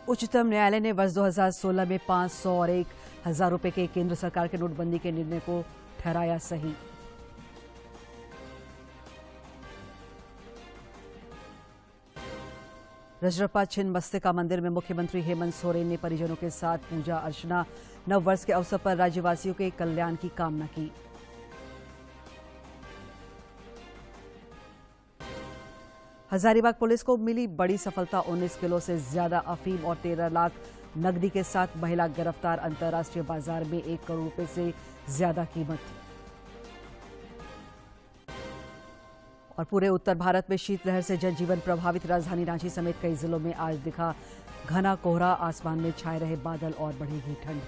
उच्चतम न्यायालय ने वर्ष 2016 में 500 और 1000 रुपए के केंद्र सरकार के नोटबंदी के निर्णय को ठहराया सही। रजरप्पा छिन्नमस्तिका मंदिर में मुख्यमंत्री हेमंत सोरेन ने परिजनों के साथ पूजा अर्चना, नववर्ष के अवसर पर राज्यवासियों के कल्याण की कामना की। हजारीबाग पुलिस को मिली बड़ी सफलता, 19 किलो से ज्यादा अफीम और 13 लाख नकदी के साथ महिला गिरफ्तार। अंतर्राष्ट्रीय बाजार में 1 करोड़ रुपए से ज्यादा कीमत। और पूरे उत्तर भारत में शीतलहर से जनजीवन प्रभावित। राजधानी रांची समेत कई जिलों में आज दिखा घना कोहरा, आसमान में छाए रहे बादल और बढ़ेगी ठंड।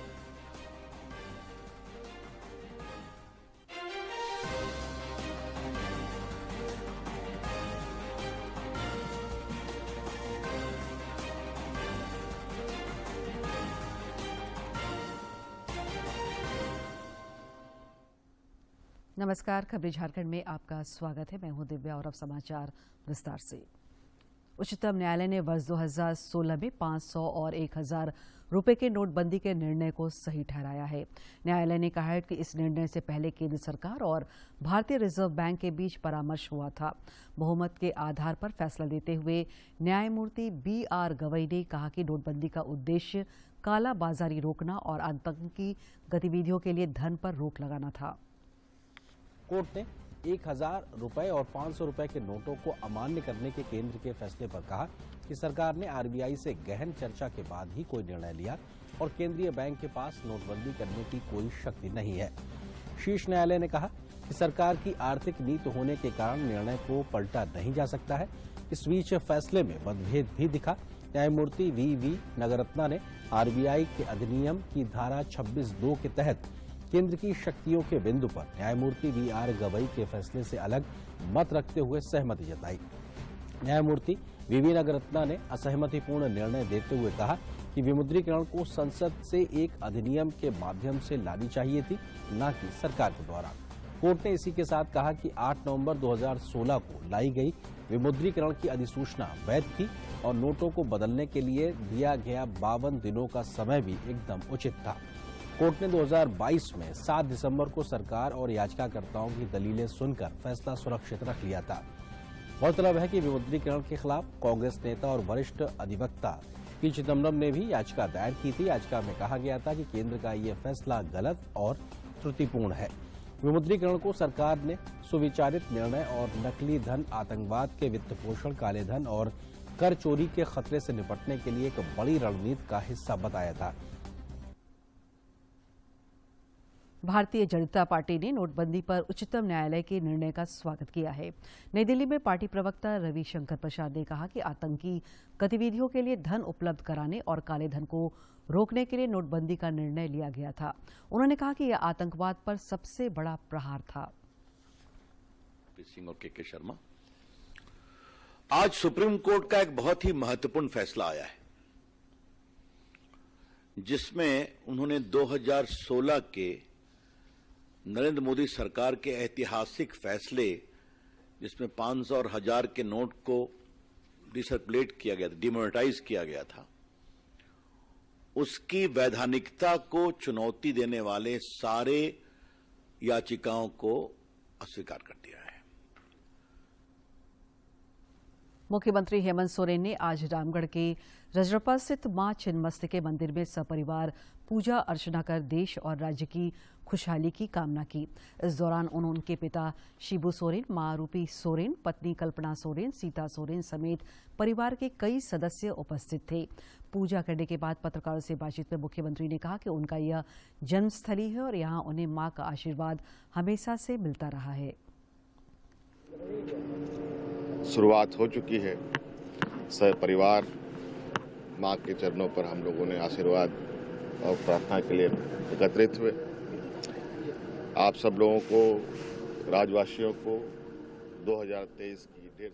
नमस्कार, खबरें झारखंड में आपका स्वागत है। मैं हूं दिव्या और अब समाचार विस्तार से। उच्चतम न्यायालय ने वर्ष 2016 में 500 और 1000 रुपए के नोटबंदी के निर्णय को सही ठहराया है। न्यायालय ने कहा है कि इस निर्णय से पहले केंद्र सरकार और भारतीय रिजर्व बैंक के बीच परामर्श हुआ था। बहुमत के आधार पर फैसला देते हुए न्यायमूर्ति BR गवई ने कहा कि नोटबंदी का उद्देश्य काला बाजारी रोकना और आतंकी गतिविधियों के लिए धन पर रोक लगाना था। कोर्ट ने 1000 रुपए और 500 रुपए के नोटों को अमान्य करने के केंद्र के फैसले पर कहा कि सरकार ने RBI से गहन चर्चा के बाद ही कोई निर्णय लिया और केंद्रीय बैंक के पास नोटबंदी करने की कोई शक्ति नहीं है। शीर्ष न्यायालय ने कहा कि सरकार की आर्थिक नीति होने के कारण निर्णय को पलटा नहीं जा सकता है। इस बीच फैसले में मतभेद भी दिखा। न्यायमूर्ति VV नगरत्ना ने RBI के अधिनियम की धारा 26(2) के तहत केंद्र की शक्तियों के बिंदु पर न्यायमूर्ति BR गवई के फैसले से अलग मत रखते हुए सहमति जताई। न्यायमूर्ति VV नगरत्ना ने असहमतिपूर्ण निर्णय देते हुए कहा कि विमुद्रीकरण को संसद से एक अधिनियम के माध्यम से लानी चाहिए थी, न कि सरकार के द्वारा। कोर्ट ने इसी के साथ कहा कि 8 नवंबर 2016 को लाई गई विमुद्रीकरण की अधिसूचना वैध थी और नोटों को बदलने के लिए दिया गया 52 दिनों का समय भी एकदम उचित था। कोर्ट ने 2022 में 7 दिसंबर को सरकार और याचिकाकर्ताओं की दलीलें सुनकर फैसला सुरक्षित रख लिया था। गौरतलब है कि विमुद्रीकरण के खिलाफ कांग्रेस नेता और वरिष्ठ अधिवक्ता P चिदम्बरम ने भी याचिका दायर की थी। याचिका में कहा गया था कि केंद्र का ये फैसला गलत और त्रुटिपूर्ण है। विमुद्रीकरण को सरकार ने सुविचारित निर्णय और नकली धन, आतंकवाद के वित्त पोषण, काले धन और कर चोरी के खतरे से निपटने के लिए एक बड़ी रणनीति का हिस्सा बताया था। भारतीय जनता पार्टी ने नोटबंदी पर उच्चतम न्यायालय के निर्णय का स्वागत किया है। नई दिल्ली में पार्टी प्रवक्ता रविशंकर प्रसाद ने कहा कि आतंकी गतिविधियों के लिए धन उपलब्ध कराने और काले धन को रोकने के लिए नोटबंदी का निर्णय लिया गया था। उन्होंने कहा कि यह आतंकवाद पर सबसे बड़ा प्रहार था। सिंह और के शर्मा, आज सुप्रीम कोर्ट का एक बहुत ही महत्वपूर्ण फैसला आया है, जिसमें उन्होंने 2016 के नरेंद्र मोदी सरकार के ऐतिहासिक फैसले, जिसमें 500 और 1000 के नोट को डिसर्कुलेट किया गया था, डिमोनेटाइज किया गया था, उसकी वैधानिकता को चुनौती देने वाले सारे याचिकाओं को अस्वीकार कर दिया है। मुख्यमंत्री हेमंत सोरेन ने आज रामगढ़ के रजरप्पा स्थित मां छिन्नमस्तिके मंदिर में सपरिवार पूजा अर्चना कर देश और राज्य की खुशहाली की कामना की। इस दौरान उनके पिता शिबू सोरेन, मां रूपी सोरेन, पत्नी कल्पना सोरेन, सीता सोरेन समेत परिवार के कई सदस्य उपस्थित थे। पूजा करने के बाद पत्रकारों से बातचीत में मुख्यमंत्री ने कहा कि उनका यह जन्मस्थली है और यहां उन्हें मां का आशीर्वाद हमेशा से मिलता रहा है। शुरुआत हो चुकी है। परिवार मां के चरणों पर हम लोगों ने आशीर्वाद और प्रार्थना के लिए एकत्रित हुए। आप सब लोगों को, राज्यवासियों को 2023 की ढेर।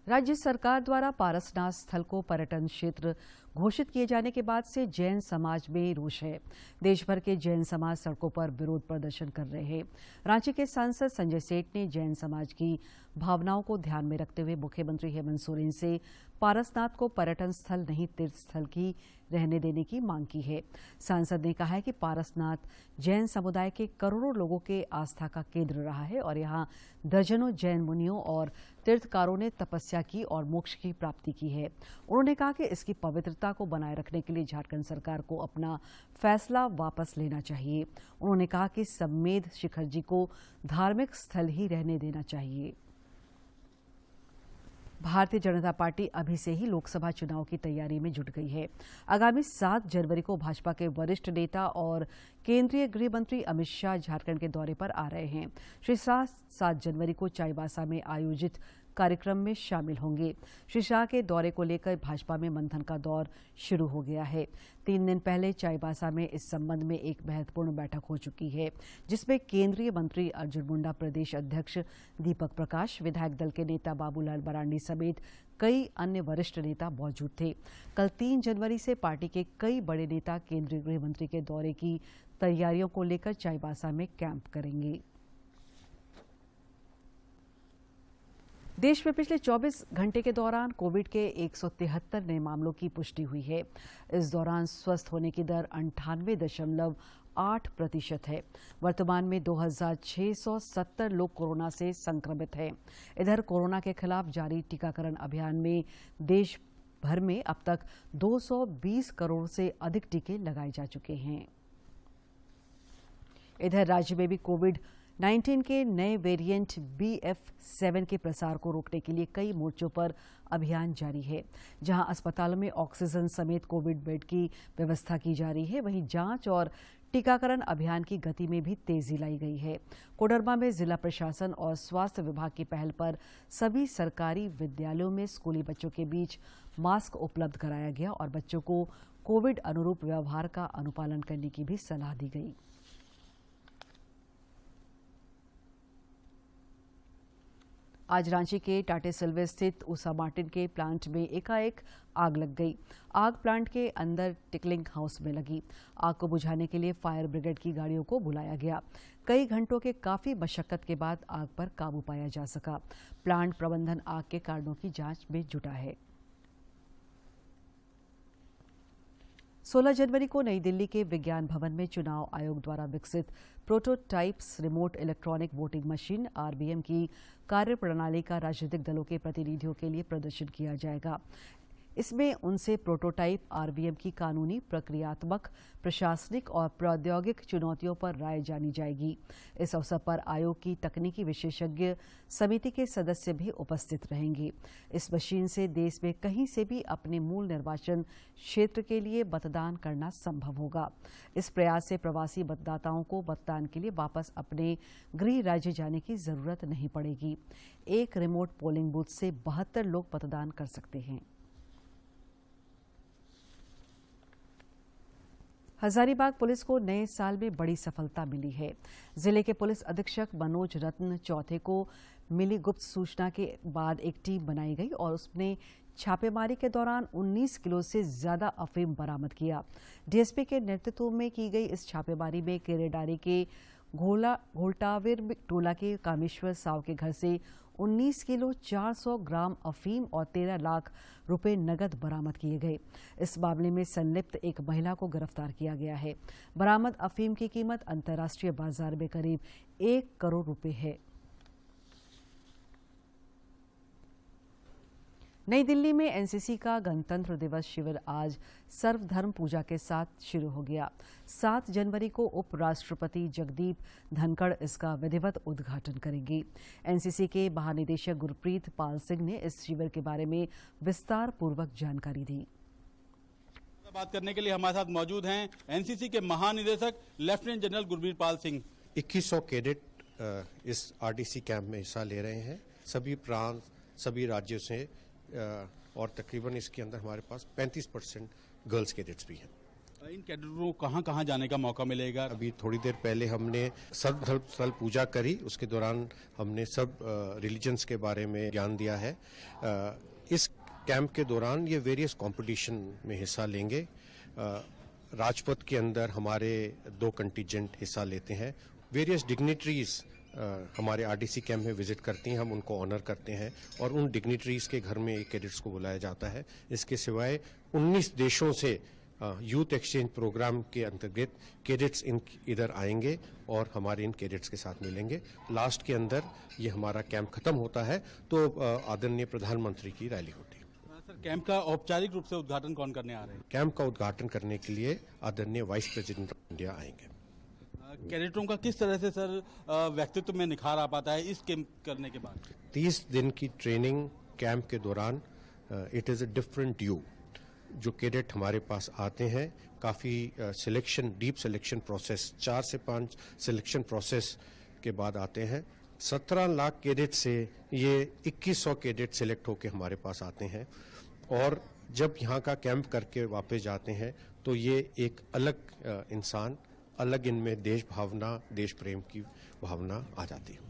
राज्य सरकार द्वारा पारसनाथ स्थल को पर्यटन क्षेत्र घोषित किए जाने के बाद से जैन समाज में रोष है। देश भर के जैन समाज सड़कों पर विरोध प्रदर्शन कर रहे हैं। रांची के सांसद संजय सेठ ने जैन समाज की भावनाओं को ध्यान में रखते हुए मुख्यमंत्री हेमंत सोरेन से पारसनाथ को पर्यटन स्थल नहीं तीर्थ स्थल की रहने देने की मांग की है। सांसद ने कहा है कि पारसनाथ जैन समुदाय के करोड़ों लोगों के आस्था का केंद्र रहा है और यहाँ दर्जनों जैन मुनियों और तीर्थकारों ने तपस्या की और मोक्ष की प्राप्ति की है। उन्होंने कहा कि इसकी पवित्रता को बनाए रखने के लिए झारखंड सरकार को अपना फैसला वापस लेना चाहिए। उन्होंने कहा कि सम्मेद शिखर जी को धार्मिक स्थल ही रहने देना चाहिए। भारतीय जनता पार्टी अभी से ही लोकसभा चुनाव की तैयारी में जुट गई है। आगामी 7 जनवरी को भाजपा के वरिष्ठ नेता और केंद्रीय गृह मंत्री अमित शाह झारखंड के दौरे पर आ रहे हैं। श्री शाह 7 जनवरी को चाईबासा में आयोजित कार्यक्रम में शामिल होंगे। श्री शाह के दौरे को लेकर भाजपा में मंथन का दौर शुरू हो गया है। 3 दिन पहले चाईबासा में इस संबंध में एक महत्वपूर्ण बैठक हो चुकी है, जिसमें केंद्रीय मंत्री अर्जुन मुंडा, प्रदेश अध्यक्ष दीपक प्रकाश, विधायक दल के नेता बाबूलाल मरांडी समेत कई अन्य वरिष्ठ नेता मौजूद थे। कल 3 जनवरी से पार्टी के कई बड़े नेता केंद्रीय गृह मंत्री के दौरे की तैयारियों को लेकर चाईबासा में कैंप करेंगे। देश में पिछले 24 घंटे के दौरान कोविड के 173 नए मामलों की पुष्टि हुई है। इस दौरान स्वस्थ होने की दर 98.8% है। वर्तमान में 2670 लोग कोरोना से संक्रमित हैं। इधर कोरोना के खिलाफ जारी टीकाकरण अभियान में देश भर में अब तक 220 करोड़ से अधिक टीके लगाए जा चुके हैं। इधर राज्य में भी कोविड-19 के नए वेरिएंट BF7 के प्रसार को रोकने के लिए कई मोर्चों पर अभियान जारी है। जहां अस्पतालों में ऑक्सीजन समेत कोविड बेड की व्यवस्था की जा रही है, वहीं जांच और टीकाकरण अभियान की गति में भी तेजी लाई गई है। कोडरमा में जिला प्रशासन और स्वास्थ्य विभाग की पहल पर सभी सरकारी विद्यालयों में स्कूली बच्चों के बीच मास्क उपलब्ध कराया गया और बच्चों को कोविड अनुरूप व्यवहार का अनुपालन करने की भी सलाह दी गई। आज रांची के टाटेसिल्वे स्थित ऊषा मार्टिन के प्लांट में एकाएक आग लग गई। आग प्लांट के अंदर टिकलिंग हाउस में लगी। आग को बुझाने के लिए फायर ब्रिगेड की गाड़ियों को बुलाया गया। कई घंटों के काफी मशक्कत के बाद आग पर काबू पाया जा सका। प्लांट प्रबंधन आग के कारणों की जांच में जुटा है। 16 जनवरी को नई दिल्ली के विज्ञान भवन में चुनाव आयोग द्वारा विकसित prototypes remote electronic voting machine RVM की कार्यप्रणाली का राजनीतिक दलों के प्रतिनिधियों के लिए प्रदर्शन किया जाएगा। इसमें उनसे प्रोटोटाइप RVM की कानूनी, प्रक्रियात्मक, प्रशासनिक और प्रौद्योगिक चुनौतियों पर राय जानी जाएगी। इस अवसर पर आयोग की तकनीकी विशेषज्ञ समिति के सदस्य भी उपस्थित रहेंगे। इस मशीन से देश में कहीं से भी अपने मूल निर्वाचन क्षेत्र के लिए मतदान करना संभव होगा। इस प्रयास से प्रवासी मतदाताओं को मतदान के लिए वापस अपने गृह राज्य जाने की जरूरत नहीं पड़ेगी। एक रिमोट पोलिंग बूथ से 72 लोग मतदान कर सकते हैं। हजारीबाग पुलिस को नए साल में बड़ी सफलता मिली है। जिले के पुलिस अधीक्षक मनोज रत्न चौथे को मिली गुप्त सूचना के बाद एक टीम बनाई गई और उसने छापेमारी के दौरान 19 किलो से ज्यादा अफीम बरामद किया। डीएसपी के नेतृत्व में की गई इस छापेमारी में केरेडारी के घोलटावीर टोला के कामेश्वर साव के घर से 19 किलो 400 ग्राम अफीम और 13 लाख रुपए नगद बरामद किए गए। इस मामले में संलिप्त एक महिला को गिरफ्तार किया गया है। बरामद अफीम की कीमत अंतर्राष्ट्रीय बाजार में करीब 1 करोड़ रुपए है। नई दिल्ली में एनसीसी का गणतंत्र दिवस शिविर आज सर्वधर्म पूजा के साथ शुरू हो गया। 7 जनवरी को उपराष्ट्रपति जगदीप धनखड़ इसका विधिवत उद्घाटन करेंगे। एनसीसी के महानिदेशक गुरप्रीत पाल सिंह ने इस शिविर के बारे में विस्तार पूर्वक जानकारी दी। बात करने के लिए हमारे साथ मौजूद हैं एनसीसी के महानिदेशक lieutenant general Gurpreet Pal Singh. 2100 cadet इस आरटीसी कैंप में हिस्सा ले रहे हैं। सभी प्रांत, सभी राज्यों से और तकरीबन इसके अंदर हमारे पास 35% गर्ल्स कैडेट्स भी हैं। इन कैडेटों को कहाँ जाने का मौका मिलेगा? अभी थोड़ी देर पहले हमने सर्वधर्म स्थल पूजा करी। उसके दौरान हमने सब रिलीजन्स के बारे में ज्ञान दिया है। इस कैंप के दौरान ये वेरियस कंपटीशन में हिस्सा लेंगे। राजपथ के अंदर हमारे 2 कंटिजेंट हिस्सा लेते हैं। वेरियस डिग्निटरीज हमारे आरडीसी कैंप में विजिट करती हैं, हम उनको ऑनर करते हैं और उन डिग्निटरीज के घर में कैडेट्स को बुलाया जाता है। इसके सिवाय 19 देशों से यूथ एक्सचेंज प्रोग्राम के अंतर्गत कैडेट्स इधर आएंगे और हमारे इन कैडेट्स के साथ मिलेंगे। लास्ट के अंदर ये हमारा कैंप खत्म होता है तो आदरणीय प्रधानमंत्री की रैली होती है। सर, कैंप का औपचारिक रूप से उद्घाटन कौन करने आ रहे हैं? कैंप का उद्घाटन करने के लिए आदरणीय वाइस प्रेसिडेंट ऑफ इंडिया आएंगे। कैडेटों का किस तरह से सर व्यक्तित्व में निखार आ पाता है इस कैंप करने के बाद? 30 दिन की ट्रेनिंग कैंप के दौरान it is a different you. जो कैडेट हमारे पास आते हैं काफ़ी सिलेक्शन, डीप सिलेक्शन प्रोसेस, 4 से 5 सिलेक्शन प्रोसेस के बाद आते हैं। 17 लाख कैडेट से ये 2100 कैडेट सिलेक्ट होकर हमारे पास आते हैं और जब यहाँ का कैंप करके वापस जाते हैं तो ये एक अलग इंसान, अलग इनमें देश भावना, देश प्रेम की भावना आ जाती है।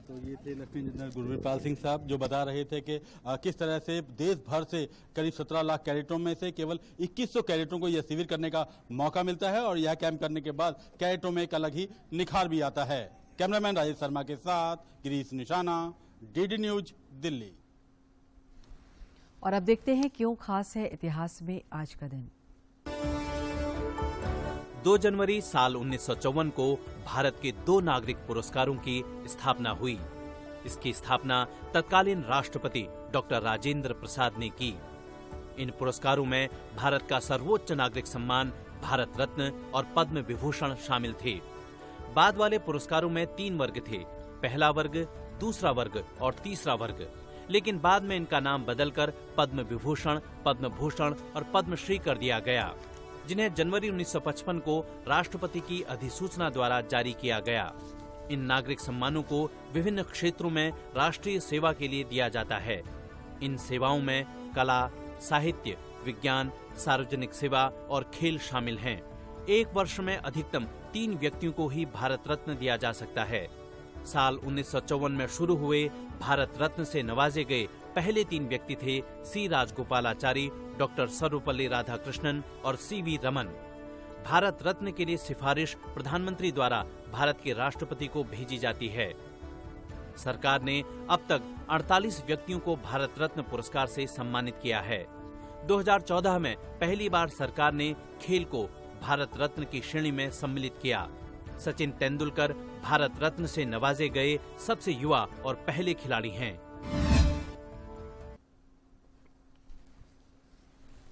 तो ये थे लेफ्टिनेंट जनरल गुरवीर पाल सिंह साहब जो बता रहे थे कि किस तरह से देश भर से करीब 17 लाख कैडेटों में से केवल 2100 कैडेटों को यह शिविर करने का मौका मिलता है और यह कैंप करने के बाद कैडेटों में एक अलग ही निखार भी आता है। कैमरामैन राजेश शर्मा के साथ गिरीश निशाना, डीडी न्यूज, दिल्ली। और अब देखते हैं क्यों खास है इतिहास में आज का दिन। 2 जनवरी साल 1954 को भारत के 2 नागरिक पुरस्कारों की स्थापना हुई। इसकी स्थापना तत्कालीन राष्ट्रपति डॉक्टर राजेंद्र प्रसाद ने की। इन पुरस्कारों में भारत का सर्वोच्च नागरिक सम्मान भारत रत्न और पद्म विभूषण शामिल थे। बाद वाले पुरस्कारों में 3 वर्ग थे, पहला वर्ग, दूसरा वर्ग और तीसरा वर्ग। लेकिन बाद में इनका नाम बदलकर पद्म विभूषण, पद्म भूषण और पद्मश्री कर दिया गया, जिन्हें जनवरी 1955 को राष्ट्रपति की अधिसूचना द्वारा जारी किया गया। इन नागरिक सम्मानों को विभिन्न क्षेत्रों में राष्ट्रीय सेवा के लिए दिया जाता है। इन सेवाओं में कला, साहित्य, विज्ञान, सार्वजनिक सेवा और खेल शामिल हैं। एक वर्ष में अधिकतम 3 व्यक्तियों को ही भारत रत्न दिया जा सकता है। साल 1954 में शुरू हुए भारत रत्न से नवाजे गए पहले 3 व्यक्ति थे सी राजगोपालाचारी, डॉक्टर सर्वपल्ली राधाकृष्णन और सीवी रमन। भारत रत्न के लिए सिफारिश प्रधानमंत्री द्वारा भारत के राष्ट्रपति को भेजी जाती है। सरकार ने अब तक 48 व्यक्तियों को भारत रत्न पुरस्कार से सम्मानित किया है। 2014 में पहली बार सरकार ने खेल को भारत रत्न की श्रेणी में सम्मिलित किया। सचिन तेंदुलकर भारत रत्न से नवाजे गए सबसे युवा और पहले खिलाड़ी हैं।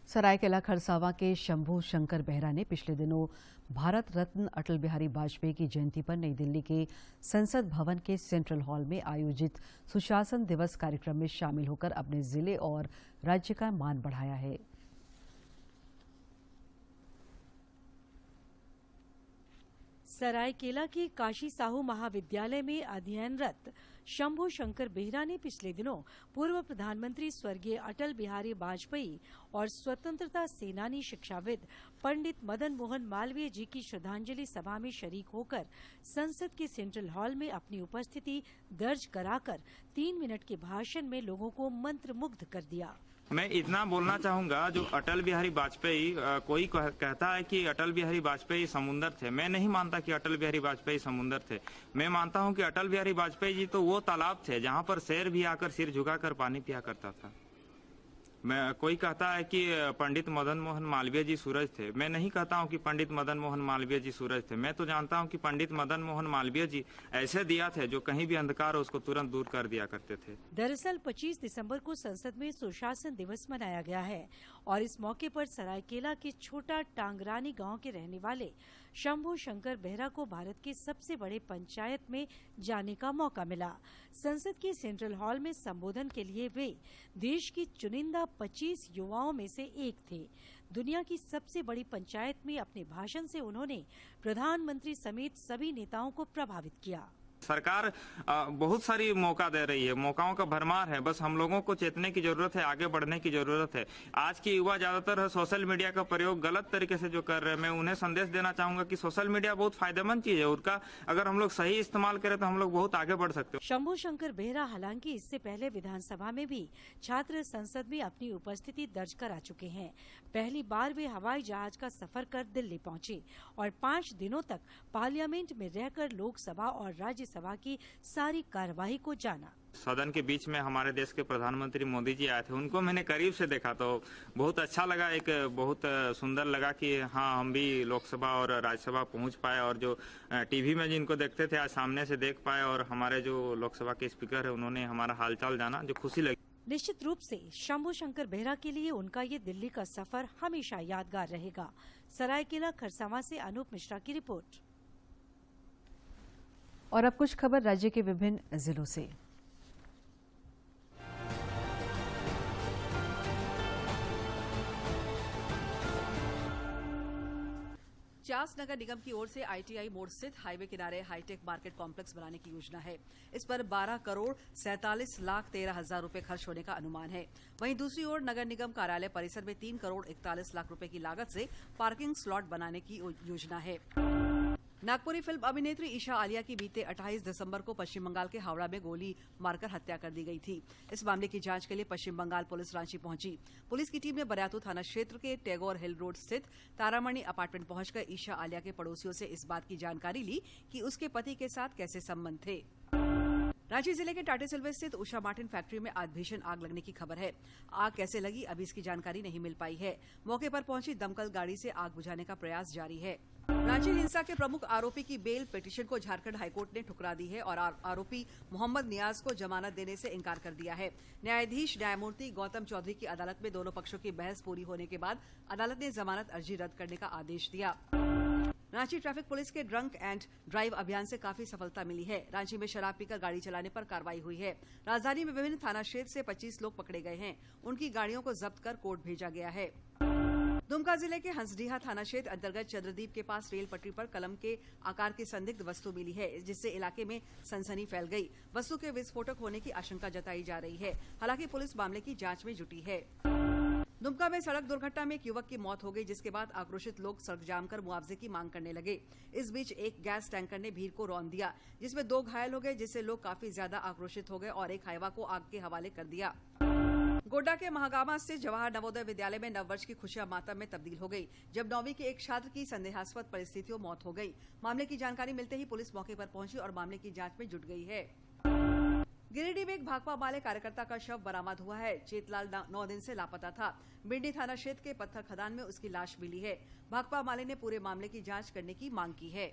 सरायकेला खरसावां के शंभू शंकर बेहरा ने पिछले दिनों भारत रत्न अटल बिहारी वाजपेयी की जयंती पर नई दिल्ली के संसद भवन के सेंट्रल हॉल में आयोजित सुशासन दिवस कार्यक्रम में शामिल होकर अपने जिले और राज्य का मान बढ़ाया है। सरायकेला के काशी साहू महाविद्यालय में अध्ययनरत शंभू शंकर बेहरा ने पिछले दिनों पूर्व प्रधानमंत्री स्वर्गीय अटल बिहारी वाजपेयी और स्वतंत्रता सेनानी शिक्षाविद पंडित मदन मोहन मालवीय जी की श्रद्धांजलि सभा में शरीक होकर संसद के सेंट्रल हॉल में अपनी उपस्थिति दर्ज कराकर 3 मिनट के भाषण में लोगों को मंत्रमुग्ध कर दिया। मैं इतना बोलना चाहूंगा, जो अटल बिहारी वाजपेयी, कोई कहता है कि अटल बिहारी वाजपेयी समुंदर थे। मैं नहीं मानता कि अटल बिहारी वाजपेयी समुंदर थे। मैं मानता हूं कि अटल बिहारी वाजपेयी जी तो वो तालाब थे जहां पर शेर भी आकर सिर झुकाकर पानी पिया करता था। कोई कहता है कि पंडित मदन मोहन मालवीय जी सूरज थे। मैं नहीं कहता हूं कि पंडित मदन मोहन मालवीय जी सूरज थे। मैं तो जानता हूं कि पंडित मदन मोहन मालवीय जी ऐसे दिया थे जो कहीं भी अंधकार हो उसको तुरंत दूर कर दिया करते थे। दरअसल 25 दिसंबर को संसद में सुशासन दिवस मनाया गया है और इस मौके पर सरायकेला के छोटा टांगरानी गांव के रहने वाले शंभू शंकर बेहरा को भारत के सबसे बड़े पंचायत में जाने का मौका मिला। संसद के सेंट्रल हॉल में संबोधन के लिए वे देश की चुनिंदा 25 युवाओं में से एक थे। दुनिया की सबसे बड़ी पंचायत में अपने भाषण से उन्होंने प्रधानमंत्री समेत सभी नेताओं को प्रभावित किया। सरकार बहुत सारी मौका दे रही है, मौकाओं का भरमार है। बस हम लोगों को चेतने की जरूरत है, आगे बढ़ने की जरूरत है। आज के युवा ज्यादातर सोशल मीडिया का प्रयोग गलत तरीके से जो कर रहे हैं, मैं उन्हें संदेश देना चाहूंगा कि सोशल मीडिया बहुत फायदेमंद चीज है। उसका अगर हम लोग सही इस्तेमाल करें तो हम लोग बहुत आगे बढ़ सकते हैं। शंभू शंकर बेहरा हालांकि इससे पहले विधानसभा में भी छात्र संसद में अपनी उपस्थिति दर्ज करा चुके हैं। पहली बार वे हवाई जहाज का सफर कर दिल्ली पहुंचे और 5 दिनों तक पार्लियामेंट में रहकर लोकसभा और राज्य सभा की सारी कार्यवाही को जाना। सदन के बीच में हमारे देश के प्रधानमंत्री मोदी जी आए थे, उनको मैंने करीब से देखा तो बहुत अच्छा लगा, एक बहुत सुंदर लगा कि हाँ हम भी लोकसभा और राज्यसभा पहुंच पाए, और जो टीवी में जिनको देखते थे आज सामने से देख पाए, और हमारे जो लोकसभा के स्पीकर है उन्होंने हमारा हालचाल जाना, जो खुशी लगी। निश्चित रूप से शंभू शंकर बेहरा के लिए उनका ये दिल्ली का सफर हमेशा यादगार रहेगा। सरायकेला खरसावां से अनूप मिश्रा की रिपोर्ट। और अब कुछ खबर राज्य के विभिन्न जिलों से। चास नगर निगम की ओर से आईटीआई मोड़ स्थित हाईवे किनारे हाईटेक मार्केट कॉम्प्लेक्स बनाने की योजना है। इस पर 12 करोड़ 47 लाख 13 हजार रुपए खर्च होने का अनुमान है। वहीं दूसरी ओर नगर निगम कार्यालय परिसर में 3 करोड़ 41 लाख रुपए की लागत से पार्किंग स्लॉट बनाने की योजना है। नागपुरी फिल्म अभिनेत्री ईशा आलिया की बीते 28 दिसंबर को पश्चिम बंगाल के हावड़ा में गोली मारकर हत्या कर दी गई थी। इस मामले की जांच के लिए पश्चिम बंगाल पुलिस रांची पहुंची। पुलिस की टीम ने बरियातू थाना क्षेत्र के टैगोर हिल रोड स्थित तारामणि अपार्टमेंट पहुंचकर ईशा आलिया के पड़ोसियों से इस बात की जानकारी ली कि उसके पति के साथ कैसे संबंध थे। रांची जिले के टाटीसिलवे स्थित उषा मार्टिन फैक्ट्री में आज भीषण आग लगने की खबर है। आग कैसे लगी अभी इसकी जानकारी नहीं मिल पाई है। मौके पर पहुंची दमकल गाड़ी से आग बुझाने का प्रयास जारी है। रांची हिंसा के प्रमुख आरोपी की बेल पिटीशन को झारखंड हाईकोर्ट ने ठुकरा दी है और आरोपी मोहम्मद नियाज को जमानत देने से इंकार कर दिया है। न्यायाधीश न्यायमूर्ति गौतम चौधरी की अदालत में दोनों पक्षों की बहस पूरी होने के बाद अदालत ने जमानत अर्जी रद्द करने का आदेश दिया। रांची ट्रैफिक पुलिस के ड्रंक एंड ड्राइव अभियान से काफी सफलता मिली है। रांची में शराब पीकर गाड़ी चलाने पर कार्रवाई हुई है। राजधानी में विभिन्न थाना क्षेत्र से 25 लोग पकड़े गए हैं। उनकी गाड़ियों को जब्त कर कोर्ट भेजा गया है। दुमका जिले के हंसडीहा थाना क्षेत्र अंतर्गत चंद्रदीप के पास रेल पटरी पर कलम के आकार की संदिग्ध वस्तु मिली है, जिससे इलाके में सनसनी फैल गई। वस्तु के विस्फोटक होने की आशंका जताई जा रही है। हालांकि पुलिस मामले की जांच में जुटी है। दुमका में सड़क दुर्घटना में एक युवक की मौत हो गई, जिसके बाद आक्रोशित लोग सड़क जाम कर मुआवजे की मांग करने लगे। इस बीच एक गैस टैंकर ने भीड़ को रौंद दिया, जिसमें 2 घायल हो गए, जिससे लोग काफी ज्यादा आक्रोशित हो गए और एक हाईवा को आग के हवाले कर दिया। गोड्डा के महागामा स्थित जवाहर नवोदय विद्यालय में नववर्ष की खुशियां मातम में तब्दील हो गई, जब 9वीं के एक छात्र की संदेहास्पद परिस्थितियों मौत हो गई। मामले की जानकारी मिलते ही पुलिस मौके पर पहुंची और मामले की जांच में जुट गई है। गिरिडीह में एक भाकपा माले कार्यकर्ता का शव बरामद हुआ है। चेतलाल 9 दिन से लापता था। बिंडी थाना क्षेत्र के पत्थर खदान में उसकी लाश मिली है। भाकपा माले ने पूरे मामले की जांच करने की मांग की है।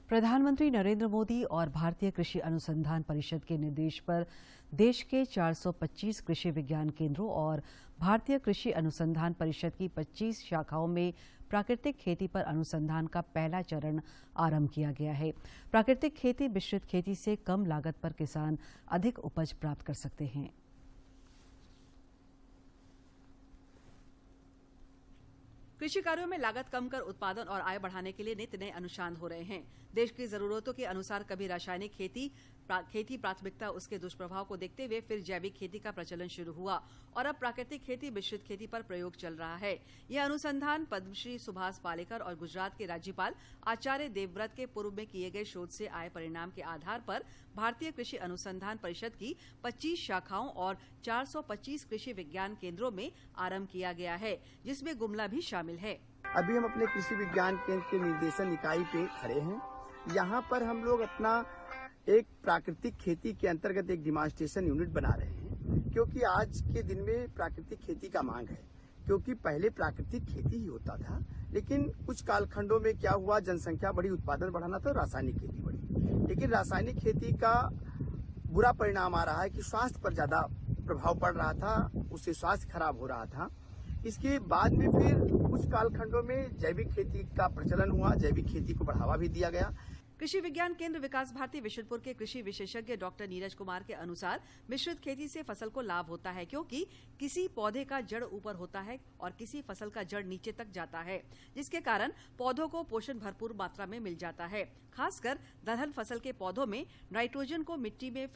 प्रधानमंत्री नरेंद्र मोदी और भारतीय कृषि अनुसंधान परिषद के निर्देश पर देश के 425 कृषि विज्ञान केंद्रों और भारतीय कृषि अनुसंधान परिषद की 25 शाखाओं में प्राकृतिक खेती पर अनुसंधान का पहला चरण आरंभ किया गया है। प्राकृतिक खेती मिश्रित खेती से कम लागत पर किसान अधिक उपज प्राप्त कर सकते हैं। कृषि कार्यों में लागत कम कर उत्पादन और आय बढ़ाने के लिए नित्य नए अनुसंधान हो रहे हैं। देश की जरूरतों के अनुसार कभी रासायनिक खेती प्राथमिकता उसके दुष्प्रभाव को देखते हुए फिर जैविक खेती का प्रचलन शुरू हुआ और अब प्राकृतिक खेती मिश्रित खेती पर प्रयोग चल रहा है। यह अनुसंधान पद्मश्री सुभाष पालेकर और गुजरात के राज्यपाल आचार्य देवव्रत के पूर्व में किए गए शोध से आए परिणाम के आधार पर भारतीय कृषि अनुसंधान परिषद की 25 शाखाओं और 425 कृषि विज्ञान केंद्रों में आरंभ किया गया है, जिसमें गुमला भी शामिल है। अभी हम अपने कृषि विज्ञान केंद्र के निर्देशन इकाई पे खड़े हैं। यहाँ पर हम लोग अपना एक प्राकृतिक खेती के अंतर्गत एक डिमॉन्स्ट्रेशन यूनिट बना रहे हैं, क्योंकि आज के दिन में प्राकृतिक खेती का मांग है। क्योंकि पहले प्राकृतिक खेती ही होता था, लेकिन कुछ कालखंडों में क्या हुआ, जनसंख्या बढ़ी, उत्पादन बढ़ाना था, रासायनिक खेती बढ़ी। लेकिन रासायनिक खेती का बुरा परिणाम आ रहा है कि स्वास्थ्य पर ज्यादा प्रभाव पड़ रहा था, उससे स्वास्थ्य खराब हो रहा था। इसके बाद में फिर कुछ कालखंडों में जैविक खेती का प्रचलन हुआ, जैविक खेती को बढ़ावा भी दिया गया। कृषि विज्ञान केंद्र विकास भारती विशुनपुर के कृषि विशेषज्ञ डॉक्टर नीरज कुमार के अनुसार मिश्रित खेती से फसल को लाभ होता है, क्योंकि किसी पौधे का जड़ ऊपर होता है और किसी फसल का जड़ नीचे तक जाता है, जिसके कारण पौधों को पोषण भरपूर मात्रा में मिल जाता है। खासकर दलहन फसल के पौधों में नाइट्रोजन को मिट्टी में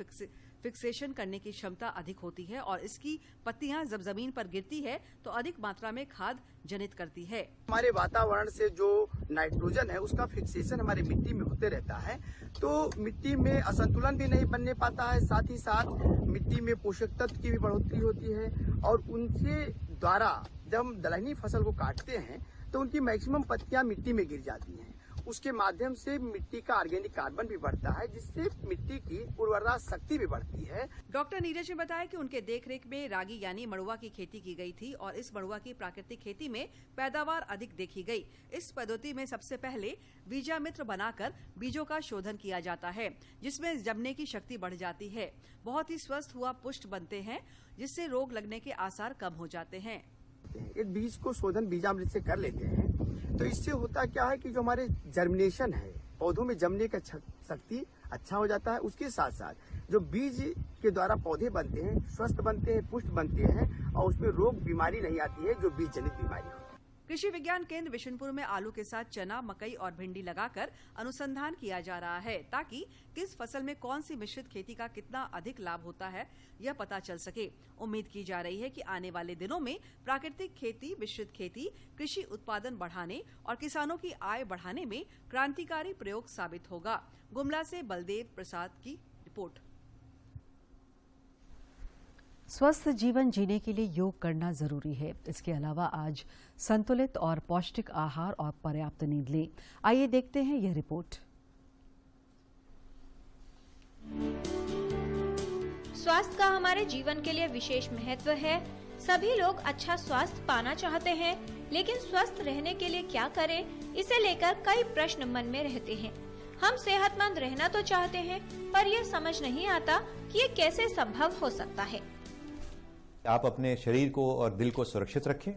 फिक्सेशन करने की क्षमता अधिक होती है और इसकी पत्तियां जब जमीन पर गिरती है तो अधिक मात्रा में खाद जनित करती है। हमारे वातावरण से जो नाइट्रोजन है उसका फिक्सेशन हमारी मिट्टी में होते रहता है, तो मिट्टी में असंतुलन भी नहीं बनने पाता है, साथ ही साथ मिट्टी में पोषक तत्व की भी बढ़ोतरी होती है और उनके द्वारा जब हम दलहनी फसल को काटते हैं तो उनकी मैक्सिमम पत्तियां मिट्टी में गिर जाती हैं। उसके माध्यम से मिट्टी का ऑर्गेनिक कार्बन भी बढ़ता है, जिससे मिट्टी की उर्वरता शक्ति भी बढ़ती है। डॉक्टर नीरज ने बताया कि उनके देखरेख में रागी यानी मड़ुआ की खेती की गई थी और इस मड़ुआ की प्राकृतिक खेती में पैदावार अधिक देखी गई। इस पद्धति में सबसे पहले बीजामित्र बनाकर बीजों का शोधन किया जाता है, जिसमें जमने की शक्ति बढ़ जाती है। बहुत ही स्वस्थ हुआ पुष्ट बनते हैं, जिससे रोग लगने के आसार कम हो जाते हैं। इस बीज को शोधन बीजामृत से कर लेते हैं तो इससे होता क्या है कि जो हमारे जर्मिनेशन है, पौधों में जमने का शक्ति अच्छा हो जाता है। उसके साथ साथ जो बीज के द्वारा पौधे बनते हैं, स्वस्थ बनते हैं, पुष्ट बनते हैं और उसमें रोग बीमारी नहीं आती है जो बीज जनित बीमारी होती है। कृषि विज्ञान केंद्र बिशनपुर में आलू के साथ चना, मकई और भिंडी लगाकर अनुसंधान किया जा रहा है ताकि किस फसल में कौन सी मिश्रित खेती का कितना अधिक लाभ होता है यह पता चल सके। उम्मीद की जा रही है कि आने वाले दिनों में प्राकृतिक खेती, मिश्रित खेती कृषि उत्पादन बढ़ाने और किसानों की आय बढ़ाने में क्रांतिकारी प्रयोग साबित होगा। गुमला से बलदेव प्रसाद की रिपोर्ट। स्वस्थ जीवन जीने के लिए योग करना जरूरी है। इसके अलावा आज संतुलित और पौष्टिक आहार और पर्याप्त नींद लें। आइए देखते हैं यह रिपोर्ट। स्वास्थ्य का हमारे जीवन के लिए विशेष महत्व है। सभी लोग अच्छा स्वास्थ्य पाना चाहते हैं, लेकिन स्वस्थ रहने के लिए क्या करें, इसे लेकर कई प्रश्न मन में रहते हैं। हम सेहतमंद रहना तो चाहते हैं, पर यह समझ नहीं आता कि ये कैसे संभव हो सकता है। आप अपने शरीर को और दिल को सुरक्षित रखें।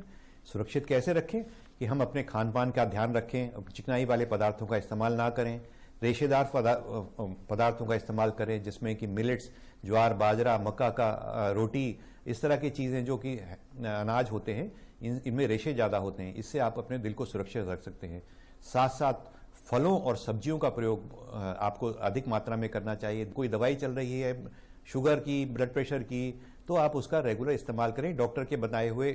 सुरक्षित कैसे रखें कि हम अपने खान पान का ध्यान रखें, चिकनाई वाले पदार्थों का इस्तेमाल ना करें, रेशेदार पदार्थों का इस्तेमाल करें जिसमें कि मिलेट्स, ज्वार, बाजरा, मक्का का रोटी, इस तरह की चीज़ें जो कि अनाज होते हैं इनमें रेशे ज़्यादा होते हैं। इससे आप अपने दिल को सुरक्षित रख सकते हैं। साथ साथ फलों और सब्जियों का प्रयोग आपको अधिक मात्रा में करना चाहिए। कोई दवाई चल रही है शुगर की, ब्लड प्रेशर की, तो आप उसका रेगुलर इस्तेमाल करें। डॉक्टर के बताए हुए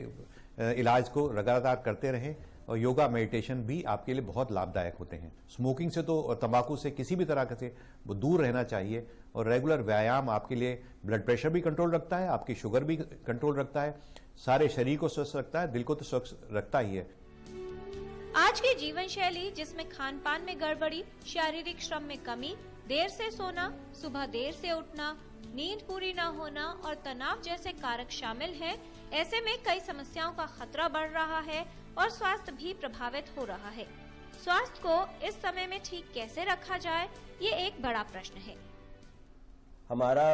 इलाज को लगातार करते रहें और योगा, मेडिटेशन भी आपके लिए बहुत लाभदायक होते हैं। स्मोकिंग से तो और तंबाकू से किसी भी तरह से वो दूर रहना चाहिए और रेगुलर व्यायाम आपके लिए ब्लड प्रेशर भी कंट्रोल रखता है, आपकी शुगर भी कंट्रोल रखता है, सारे शरीर को स्वस्थ रखता है, दिल को तो स्वस्थ रखता ही है। आज की जीवन शैली जिसमें खान पान में गड़बड़ी, शारीरिक श्रम में कमी, देर से सोना, सुबह देर से उठना, नींद पूरी न होना और तनाव जैसे कारक शामिल हैं, ऐसे में कई समस्याओं का खतरा बढ़ रहा है और स्वास्थ्य भी प्रभावित हो रहा है। स्वास्थ्य को इस समय में ठीक कैसे रखा जाए, ये एक बड़ा प्रश्न है। हमारा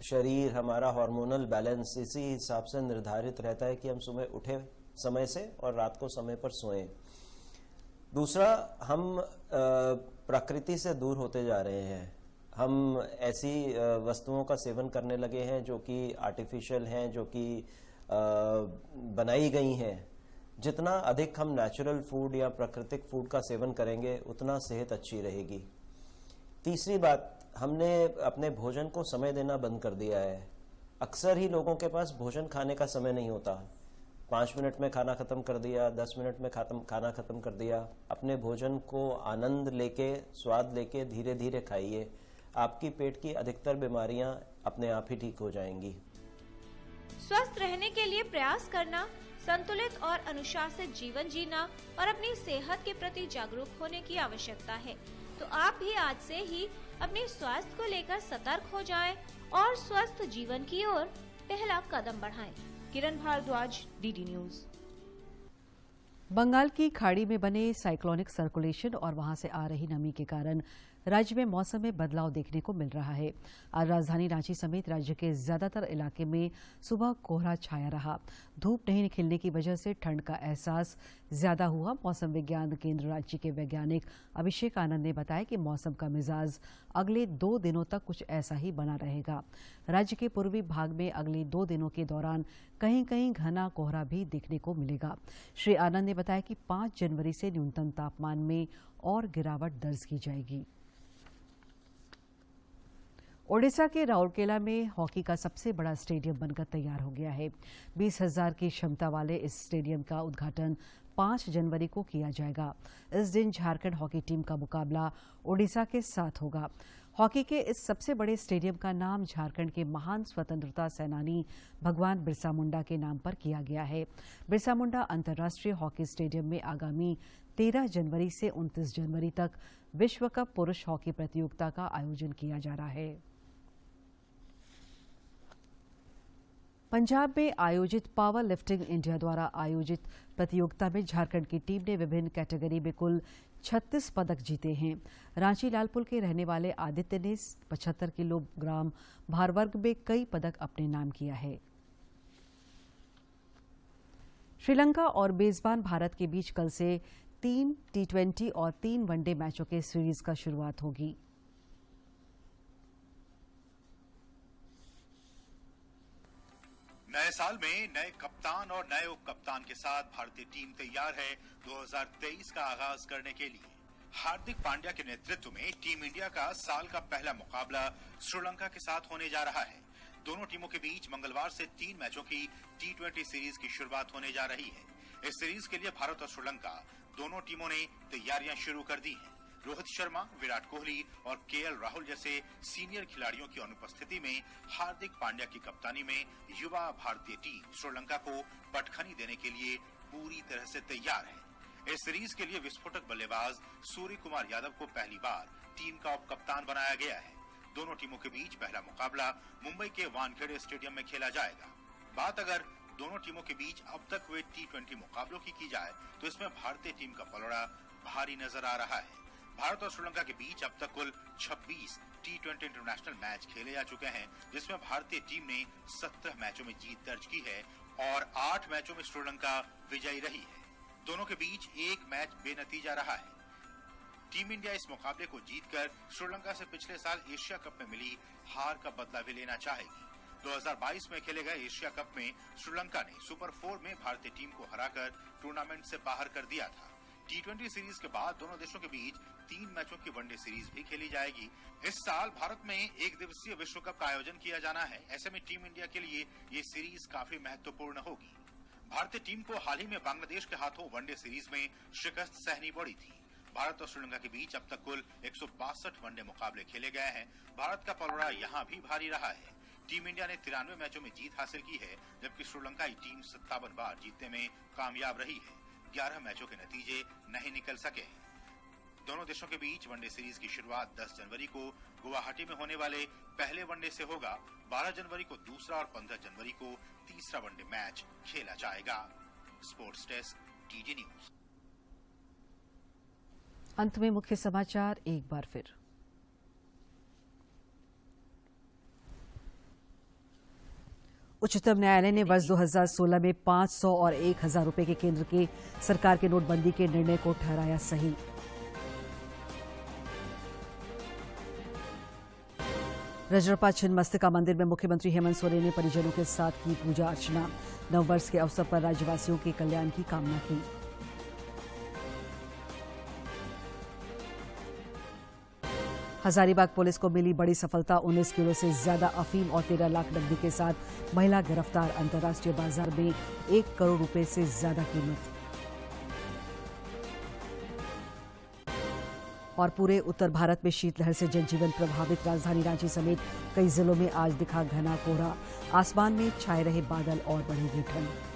शरीर, हमारा हार्मोनल बैलेंस इसी हिसाब से निर्धारित रहता है कि हम सुबह उठे समय से और रात को समय पर सोएं। दूसरा, हम प्रकृति से दूर होते जा रहे हैं। हम ऐसी वस्तुओं का सेवन करने लगे हैं जो कि आर्टिफिशियल हैं, जो कि बनाई गई हैं। जितना अधिक हम नेचुरल फूड या प्राकृतिक फूड का सेवन करेंगे उतना सेहत अच्छी रहेगी। तीसरी बात, हमने अपने भोजन को समय देना बंद कर दिया है। अक्सर ही लोगों के पास भोजन खाने का समय नहीं होता। 5 मिनट में खाना खत्म कर दिया, 10 मिनट में खाना खत्म कर दिया। अपने भोजन को आनंद लेके, स्वाद लेके धीरे धीरे खाइए। आपकी पेट की अधिकतर बीमारियां अपने आप ही ठीक हो जाएंगी। स्वस्थ रहने के लिए प्रयास करना, संतुलित और अनुशासित जीवन जीना और अपनी सेहत के प्रति जागरूक होने की आवश्यकता है। तो आप भी आज से ही अपने स्वास्थ्य को लेकर सतर्क हो जाएं और स्वस्थ जीवन की ओर पहला कदम बढ़ाएं। किरण भारद्वाज, डीडी न्यूज। बंगाल की खाड़ी में बने साइक्लोनिक सर्कुलेशन और वहां से आ रही नमी के कारण राज्य में मौसम में बदलाव देखने को मिल रहा है। आज राजधानी रांची समेत राज्य के ज्यादातर इलाके में सुबह कोहरा छाया रहा। धूप नहीं खिलने की वजह से ठंड का एहसास ज्यादा हुआ। मौसम विज्ञान केंद्र रांची के वैज्ञानिक अभिषेक आनंद ने बताया कि मौसम का मिजाज अगले 2 दिनों तक कुछ ऐसा ही बना रहेगा। राज्य के पूर्वी भाग में अगले 2 दिनों के दौरान कहीं कहीं घना कोहरा भी देखने को मिलेगा। श्री आनंद ने बताया कि 5 जनवरी से न्यूनतम तापमान में और गिरावट दर्ज की जाएगी। ओडिशा के राउरकेला में हॉकी का सबसे बड़ा स्टेडियम बनकर तैयार हो गया है। 20,000 की क्षमता वाले इस स्टेडियम का उद्घाटन 5 जनवरी को किया जाएगा। इस दिन झारखंड हॉकी टीम का मुकाबला ओडिशा के साथ होगा। हॉकी के इस सबसे बड़े स्टेडियम का नाम झारखंड के महान स्वतंत्रता सेनानी भगवान बिरसा मुंडा के नाम पर किया गया है। बिरसा मुंडा अंतर्राष्ट्रीय हॉकी स्टेडियम में आगामी 13 जनवरी से 29 जनवरी तक विश्व कप पुरुष हॉकी प्रतियोगिता का आयोजन किया जा रहा है। पंजाब में आयोजित पावर लिफ्टिंग इंडिया द्वारा आयोजित प्रतियोगिता में झारखंड की टीम ने विभिन्न कैटेगरी में कुल 36 पदक जीते हैं। रांची लालपुर के रहने वाले आदित्य ने 75 किलोग्राम भार वर्ग में कई पदक अपने नाम किया है। श्रीलंका और मेजबान भारत के बीच कल से 3 T20 और 3 वनडे मैचों के सीरीज का शुरुआत होगी। नए साल में नए कप्तान और नए उप कप्तान के साथ भारतीय टीम तैयार है 2023 का आगाज करने के लिए। हार्दिक पांड्या के नेतृत्व में टीम इंडिया का साल का पहला मुकाबला श्रीलंका के साथ होने जा रहा है। दोनों टीमों के बीच मंगलवार से 3 मैचों की T20 सीरीज की शुरुआत होने जा रही है। इस सीरीज के लिए भारत और श्रीलंका दोनों टीमों ने तैयारियां शुरू कर दी हैं। रोहित शर्मा, विराट कोहली और KL राहुल जैसे सीनियर खिलाड़ियों की अनुपस्थिति में हार्दिक पांड्या की कप्तानी में युवा भारतीय टीम श्रीलंका को पटखनी देने के लिए पूरी तरह से तैयार है। इस सीरीज के लिए विस्फोटक बल्लेबाज सूर्य कुमार यादव को पहली बार टीम का उप कप्तान बनाया गया है। दोनों टीमों के बीच पहला मुकाबला मुंबई के वानखेड़े स्टेडियम में खेला जाएगा। बात अगर दोनों टीमों के बीच अब तक हुए T20 मुकाबलों की जाए तो इसमें भारतीय टीम का पलड़ा भारी नजर आ रहा है। भारत और श्रीलंका के बीच अब तक कुल 26 T20 इंटरनेशनल मैच खेले जा चुके हैं, जिसमें भारतीय टीम ने 17 मैचों में जीत दर्ज की है और 8 मैचों में श्रीलंका विजयी रही है। दोनों के बीच एक मैच बेनतीजा रहा है। टीम इंडिया इस मुकाबले को जीतकर श्रीलंका से पिछले साल एशिया कप में मिली हार का बदला भी लेना चाहेगी। 2022 में खेले गए एशिया कप में श्रीलंका ने सुपर 4 में भारतीय टीम को हराकर टूर्नामेंट से बाहर कर दिया था। T20 सीरीज के बाद दोनों देशों के बीच 3 मैचों की वनडे सीरीज भी खेली जाएगी। इस साल भारत में एक दिवसीय विश्व कप का आयोजन किया जाना है। ऐसे में टीम इंडिया के लिए ये सीरीज काफी महत्वपूर्ण होगी। भारतीय टीम को हाल ही में बांग्लादेश के हाथों वनडे सीरीज में शिकस्त सहनी पड़ी थी। भारत और श्रीलंका के बीच अब तक कुल 162 वनडे मुकाबले खेले गए हैं। भारत का पलड़ा यहाँ भी भारी रहा है। टीम इंडिया ने 93 मैचों में जीत हासिल की है, जबकि श्रीलंकाई टीम 57 बार जीतने में कामयाब रही है। 11 मैचों के नतीजे नहीं निकल सके हैं। दोनों देशों के बीच वनडे सीरीज की शुरुआत 10 जनवरी को गुवाहाटी में होने वाले पहले वनडे से होगा। 12 जनवरी को दूसरा और 15 जनवरी को तीसरा वनडे मैच खेला जाएगा। Sports desk, DD news. अंत में मुख्य समाचार एक बार फिर। उच्चतम न्यायालय ने वर्ष 2016 में 500 और 1000 रुपए के केंद्र के सरकार के नोटबंदी के निर्णय को ठहराया सही। रजरप्पा छिन्नमस्तिका मंदिर में मुख्यमंत्री हेमंत सोरेन ने परिजनों के साथ की पूजा अर्चना। नववर्ष के अवसर पर राज्यवासियों के कल्याण की कामना की। हजारीबाग पुलिस को मिली बड़ी सफलता। 19 किलो से ज्यादा अफीम और 13 लाख नकदी के साथ महिला गिरफ्तार। अंतर्राष्ट्रीय बाजार में 1 करोड़ रुपए से ज्यादा कीमत। और पूरे उत्तर भारत में शीतलहर से जनजीवन प्रभावित। राजधानी रांची समेत कई जिलों में आज दिखा घना कोहरा। आसमान में छाए रहे बादल और बढ़ेगी ठंड।